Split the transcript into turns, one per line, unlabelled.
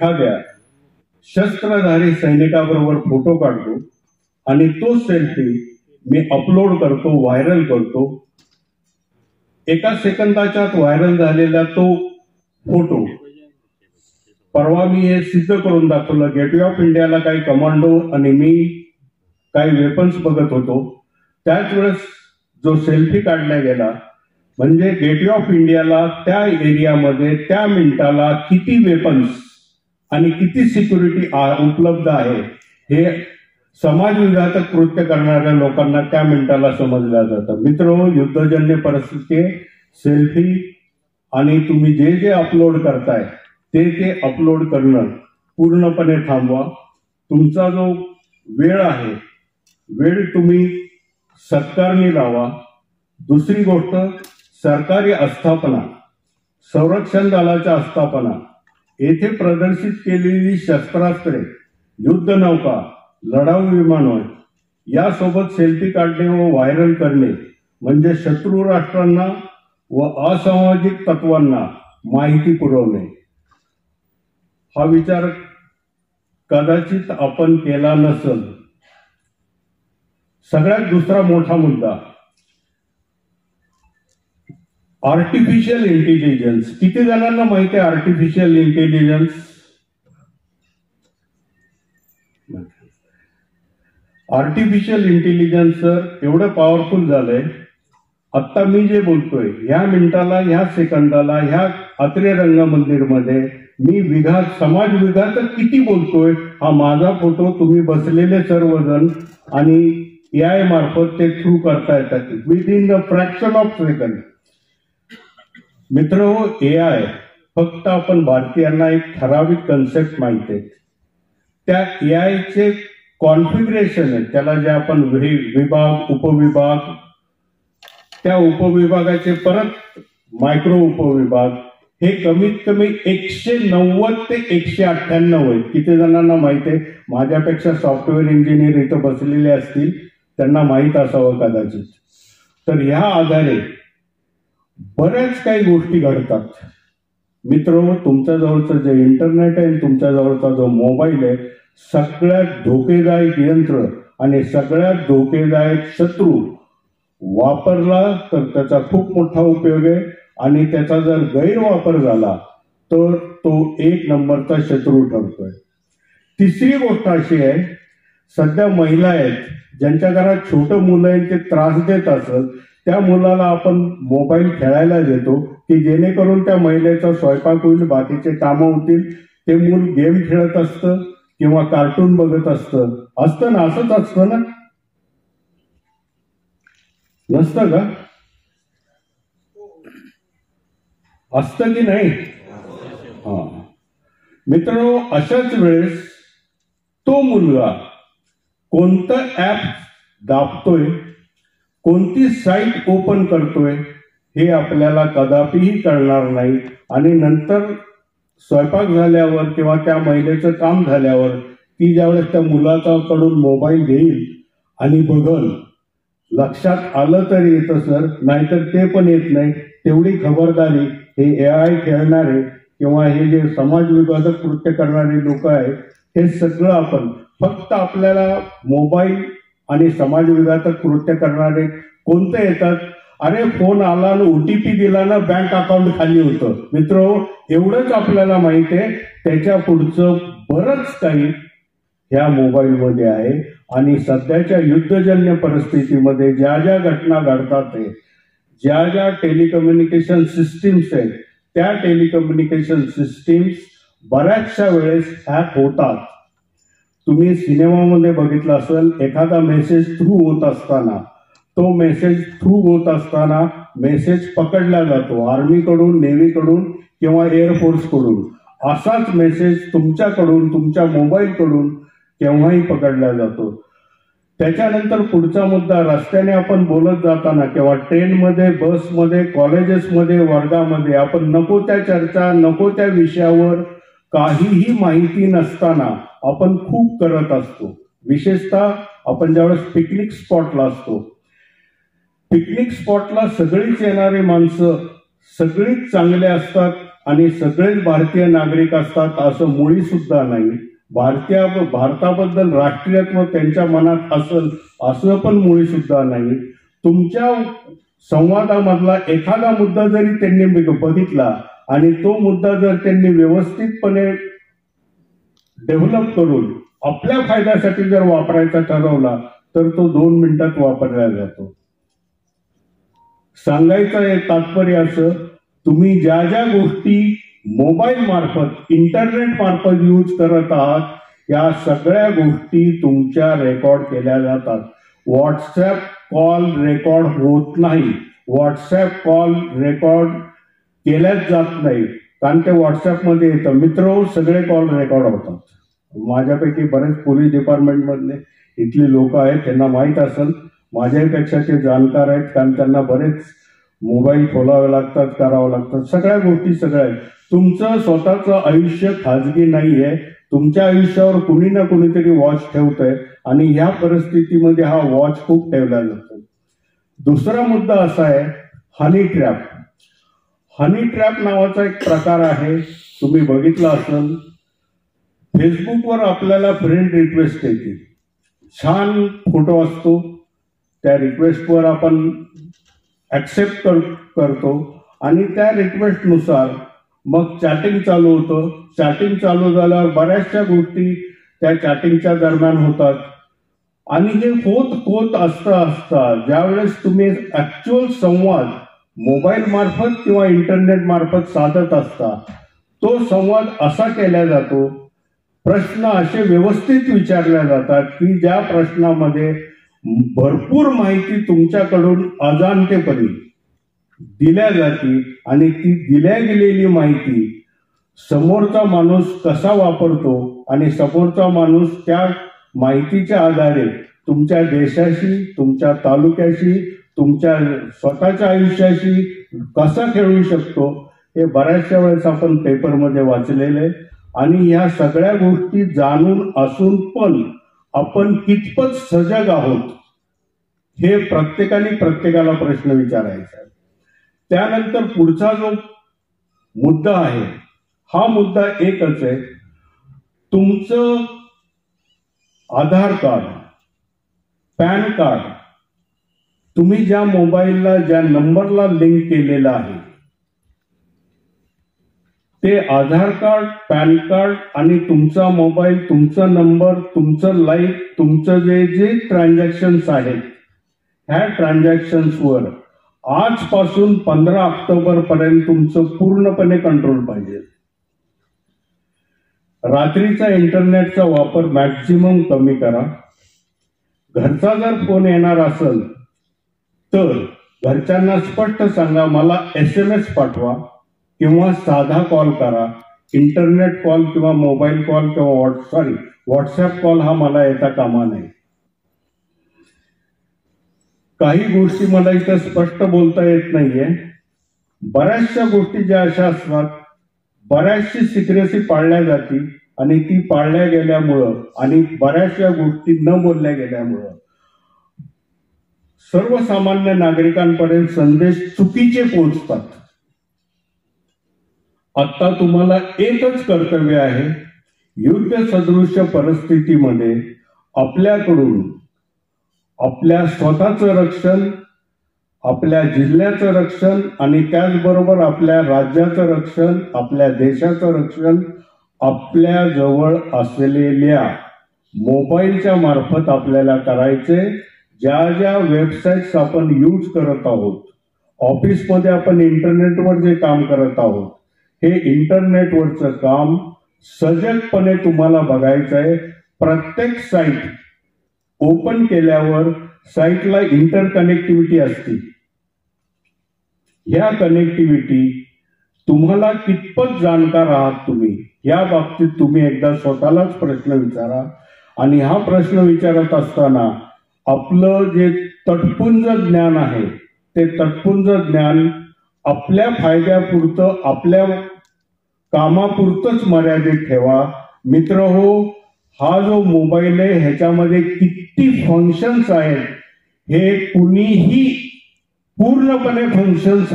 एखाद्या शस्त्रधारी सैनिकाबरोबर फोटो काढतो आणि तो सेल्फी मी अपलोड करतो, व्हायरल करतो. एका सेकंदाच्या आत व्हायरल झालेला तो फोटो परवा मी हे सिद्ध करून दाखवलं. गेटवे ऑफ इंडियाला काही कमांडो आणि मी काही वेपन्स बघत होतो. त्याच वेळेस जो सेल्फी काढला गेला म्हणजे गेटवे ऑफ इंडियाला त्या एरियामध्ये त्या मिनिटाला किती वेपन्स आणि किती सिक्युरिटी उपलब्ध आहे हे समाजविघातक कृत्य करणाऱ्या लोकांना त्या मिनिटाला समजलं जातं. मित्र, युद्धजन्य परिस्थिती, सेल्फी आणि तुम्ही जे जे अपलोड करताय ते अपलोड करणं पूर्णपणे थांबवा. तुमचा जो वेळ आहे, वेळ तुम्ही सत्कारणी लावा. दुसरी गोष्ट, सरकारी आस्थापना, संरक्षण दलाच्या आस्थापना येथे प्रदर्शित केलेली शस्त्रास्त्रे, युद्धनौका, लढाऊ विमानं यासोबत सेल्फी काढणे व व्हायरल करणे म्हणजे शत्रू राष्ट्रांना व असामाजिक तत्वांना माहिती पुरवणे. हा विचार कदाचित आपण केला नसेल. सगळ्यात दुसरा मोठा मुद्दा, आर्टिफिशियल इंटेलिजन्स. किती जणांना माहिती आहे आर्टिफिशियल इंटेलिजन्स? आर्टिफिशियल इंटेलिजन्स एवढं पॉवरफुल झालंय. आता मी जे बोलतोय ह्या मिनिटाला, ह्या सेकंदाला, ह्या अत्रे रंगमंदिरमध्ये मी समाज विघातक किती बोलतोय हा माझा फोटो तुम्ही बसलेले सर्वजण आणि AI मार्फत ते थ्रू करता येतात within the fraction of second. मित्र, AI फक्त आपण भारतीयांना एक ठराविक कन्सेप्ट माहिती आहे. त्या AIचे कॉन्फिगरेशन आहे, त्याला जे आपण विभाग, उपविभाग, त्या उपविभागाचे परत मायक्रो उपविभाग, हे कमीत कमी 190 ते 198 आहेत. किती जणांना माहिती आहे? माझ्यापेक्षा सॉफ्टवेअर इंजिनियर इथं बसलेले असतील, त्यांना माहीत असावं कदाचित. तर ह्या आधारे बऱ्याच काही गोष्टी घडतात. मित्र, तुमच्या जवळचं जे इंटरनेट आहे, तुमच्या जवळचा जो मोबाईल आहे, सगळ्यात धोकेदायक यंत्र आणि सगळ्यात धोकेदायक शत्रू वापरला तर त्याचा खूप मोठा उपयोग आहे आणि त्याचा जर गैरवापर झाला तर तो एक नंबरचा शत्रू ठरतोय. तिसरी गोष्ट अशी आहे, सध्या महिला आहेत ज्यांच्या घरात छोटं मुलं आहेत, ते त्रास देत असत, त्या मुलाला आपण मोबाईल खेळायला देतो की जेणेकरून त्या महिलेचा स्वयंपाक होईल, बाकीचे कामं होतील. ते मूल गेम खेळत असतं किंवा कार्टून बघत असतं ना, असंच असतं ना, नसतं का? असतं की नाही? हा मित्रांनो, अशाच वेळेस तो मुलगा कोणतं ऍप दाबतोय, कोणती साईट ओपन करतोय हे आपल्याला कदापिही कळणार नाही. आणि नंतर स्वयंपाक झाल्यावर किंवा त्या महिलेचं काम झाल्यावर ती ज्यावेळेस त्या मुलाच्याकडून मोबाईल घेईल आणि बघल, लक्षात आलं तर येतं सर, नाहीतर ते पण येत नाही. तेवढी खबरदारी हे AI खेळणारे किंवा हे जे समाज विघातक कृत्य करणारे लोक आहेत, हे सगळं आपण फक्त आपल्याला मोबाईल आणि समाज विघातक कृत्य करणारे कोणते येतात? अरे फोन आला आणि OTP दिला ना, बँक अकाउंट खाली होतं. मित्र, एवढंच आपल्याला माहिती आहे. त्याच्या पुढचं बरंच काही ह्या मोबाईलमध्ये आहे. आणि सध्याच्या युद्धजन्य परिस्थितीमध्ये ज्या ज्या घटना घडतात, ज्या ज्या टेलिकम्युनिकेशन सिस्टीम्स आहेत, त्या टेलिकम्युनिकेशन सिस्टीम्स बऱ्याचशा वेळेस हॅक होतात. तुम्ही सिनेमामध्ये बघितलं असेल, एखादा मेसेज थ्रू होत असताना, तो मेसेज थ्रू होत असताना मेसेज पकडला जातो आर्मीकडून, नेव्हीकडून किंवा एअरफोर्सकडून. असाच मेसेज तुमच्याकडून, तुमच्या मोबाईलकडून केव्हाही पकडला जातो. त्याच्यानंतर पुढचा मुद्दा, रस्त्याने आपण बोलत जाताना किंवा ट्रेनमध्ये, बसमध्ये, कॉलेजेसमध्ये, वर्गामध्ये आपण नको त्या चर्चा, नको त्या विषयावर काहीही माहिती नसताना आपण खूप करत असतो. विशेषतः आपण ज्यावेळेस पिकनिक स्पॉटला असतो, पिकनिक स्पॉटला सगळीच येणारी माणसं सगळीच चांगले असतात आणि सगळेच भारतीय नागरिक असतात असं मुळी सुद्धा नाही. भारताबद्दल राष्ट्रीयत्व त्यांच्या मनात असेल असं पण मुळी सुद्धा नाही. तुमच्या संवादामधला एखादा मुद्दा जरी त्यांनी बघितला आणि तो मुद्दा जर त्यांनी व्यवस्थितपणे डेव्हलप करून आपल्या फायद्यासाठी जर वापरायचा ठरवला तर तो 2 मिनिटात वापरला जातो. सांगायचं तात्पर्य असं, तुम्ही ज्या ज्या गोष्टी मोबाईल मार्फत इंटरनेट मार्फत यूज करत आहात या सगळ्या गोष्टी तुमच्या रेकॉर्ड केल्या जातात. व्हॉट्सॲप कॉल रेकॉर्ड होत नाही. व्हॉट्सॲप कॉल रेकॉर्ड केल्याच जात नाही, कारण ते व्हॉट्सॲपमध्ये येतं. मित्र सगळे कॉल रेकॉर्ड होतात. माझ्यापैकी बरेच पोलीस डिपार्टमेंटमधले इथले लोक आहेत, त्यांना माहीत असेल. माझ्यापेक्षा ते जाणकार आहेत, कारण त्यांना बरेच मोबाईल खोलावे लागतात, करावं लागतात, सगळ्या गोष्टी सगळ्या आहेत. तुमचं स्वतःचं आयुष्य खाजगी नाही आहे. तुमच्या आयुष्यावर कुणी ना कुणीतरी वॉच ठेवतंय आणि ह्या परिस्थितीमध्ये हा वॉच खूप ठेवला जातो. दुसरा मुद्दा असा आहे, हनी ट्रॅप. हनी ट्रॅप नावाचा एक प्रकार आहे, तुम्ही बघितला असेल. फेसबुकवर आपल्याला फ्रेंड रिक्वेस्ट येते, छान फोटो असतो, त्या रिक्वेस्टवर आपण ॲक्सेप्ट करतो आणि त्या रिक्वेस्टनुसार मग चॅटिंग चालू होतं. चॅटिंग चालू झाल्यावर बऱ्याचशा गोष्टी त्या चॅटिंगच्या दरम्यान होतात आणि हे होत असता ज्यावेळेस तुम्ही ॲक्च्युअल संवाद मोबाईल मार्फत किंवा इंटरनेट मार्फत साधत असता, तो संवाद असा केला जातो, प्रश्न असे व्यवस्थित विचारले जातात की ज्या प्रश्नामध्ये भरपूर माहिती तुमच्याकडून अजाणतेपणी दिल्या जाते आणि ती दिल्या गेलेली माहिती समोरचा माणूस कसा वापरतो आणि समोरचा माणूस त्या माहितीच्या आधारे तुमच्या देशाशी, तुमच्या तालुक्याशी, तुमच्या स्वतःच्या आयुष्याशी कसा खेळू शकतो हे बऱ्याचशा वेळेस आपण पेपरमध्ये वाचलेले. आणि ह्या सगळ्या गोष्टी जाणून असून पण आपण कितपत सजग आहोत हे प्रत्येकाला प्रश्न विचारायचा आहे. त्यानंतर पुढचा जो मुद्दा आहे, हा मुद्दा एकच आहे, तुमचं आधार कार्ड, पॅन कार्ड, तुम्ही ज्या मोबाईलला ज्या नंबरला लिंक केलेला आहे ते आधार कार्ड, पॅन कार्ड आणि तुमचा मोबाईल, तुमचा नंबर, तुमचं लाईफ, तुमचं जे ट्रान्झॅक्शन्स आहेत ह्या ट्रान्झॅक्शन्सवर आजपासून 15 ऑक्टोबर पर्यंत तुमचं पूर्णपणे कंट्रोल पाहिजे. रात्रीचा इंटरनेटचा वापर मॅक्झिमम कमी करा. घरचा जर फोन येणार असेल तर घरच्यांना स्पष्ट सांगा, मला SMS पाठवा किंवा साधा कॉल करा. इंटरनेट कॉल किंवा मोबाईल कॉल किंवा व्हॉट्सॲप कॉल हा मला येता कामा नये. काही गोष्टी मला इथं स्पष्ट बोलता येत नाहीये. बऱ्याचशा गोष्टी ज्या अशा असतात, बऱ्याचशी सिक्रेसी पाळल्या जाते आणि ती पाळल्या गेल्यामुळं आणि बऱ्याचशा गोष्टी न बोलल्या गेल्यामुळं सर्वसामान्य नागरिकांपर्यंत संदेश चुकीचे पोहोचतात. आता तुम्हाला एकच कर्तव्य आहे, युद्ध सदृश्य परिस्थितीमध्ये आपल्याकडून आपल्या स्वतःचं रक्षण, आपल्या जिल्ह्याचं रक्षण आणि त्याचबरोबर आपल्या राज्याचं रक्षण, आपल्या देशाचं रक्षण आपल्या जवळ असलेल्या मोबाईलच्या मार्फत आपल्याला करायचे. ज्या ज्या वेबसाईट्स आपण यूज करत आहोत, ऑफिसमध्ये आपण इंटरनेटवर जे काम करत आहोत, हे इंटरनेटवरचं काम सजगपणे तुम्हाला बघायचं आहे. प्रत्येक साईट ओपन केल्यावर साईटला इंटरकनेक्टिव्हिटी असते. ह्या कनेक्टिव्हिटी तुम्हाला कितपत जाणकार आहात तुम्ही या बाबतीत तुम्ही एकदा स्वतःलाच प्रश्न विचारा. आणि हा प्रश्न विचारत असताना आपलं जे तटपुंज ज्ञान आहे ते तटपुंज ज्ञान आपल्या फायद्यापुरतं, आपल्या कामापुरतंच मर्यादित ठेवा. मित्र हो, हा जो मोबाईल आहे ह्याच्यामध्ये किती फंक्शन्स आहेत हे कुणीही पूर्णपणे फंक्शन्स